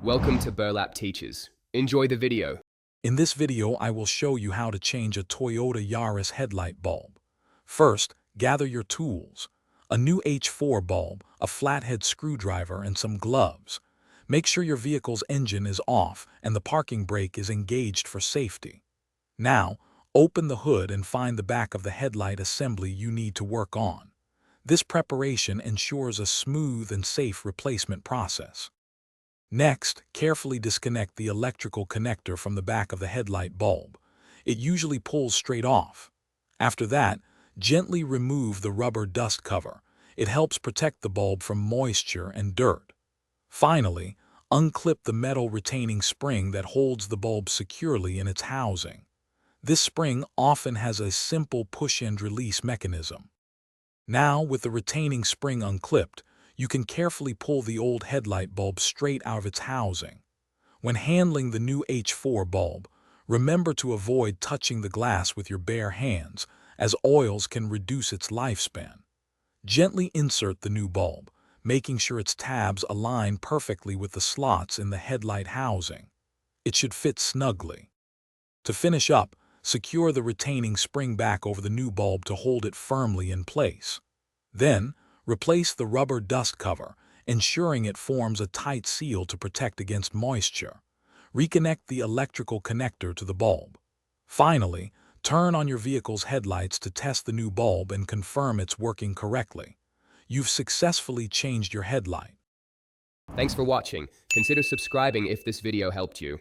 Welcome to Burlap Teachers. Enjoy the video. In this video, I will show you how to change a Toyota Yaris headlight bulb. First, gather your tools. A new H4 bulb, a flathead screwdriver, and some gloves. Make sure your vehicle's engine is off and the parking brake is engaged for safety. Now, open the hood and find the back of the headlight assembly you need to work on. This preparation ensures a smooth and safe replacement process. Next, carefully disconnect the electrical connector from the back of the headlight bulb. It usually pulls straight off. After that, gently remove the rubber dust cover. It helps protect the bulb from moisture and dirt. Finally, unclip the metal retaining spring that holds the bulb securely in its housing. This spring often has a simple push-and-release mechanism. Now, with the retaining spring unclipped, you can carefully pull the old headlight bulb straight out of its housing. When handling the new H4 bulb, remember to avoid touching the glass with your bare hands, as oils can reduce its lifespan. Gently insert the new bulb, making sure its tabs align perfectly with the slots in the headlight housing. It should fit snugly. To finish up, secure the retaining spring back over the new bulb to hold it firmly in place. Then, replace the rubber dust cover, ensuring it forms a tight seal to protect against moisture. Reconnect the electrical connector to the bulb. Finally, turn on your vehicle's headlights to test the new bulb and confirm it's working correctly. You've successfully changed your headlight. Thanks for watching. Consider subscribing if this video helped you.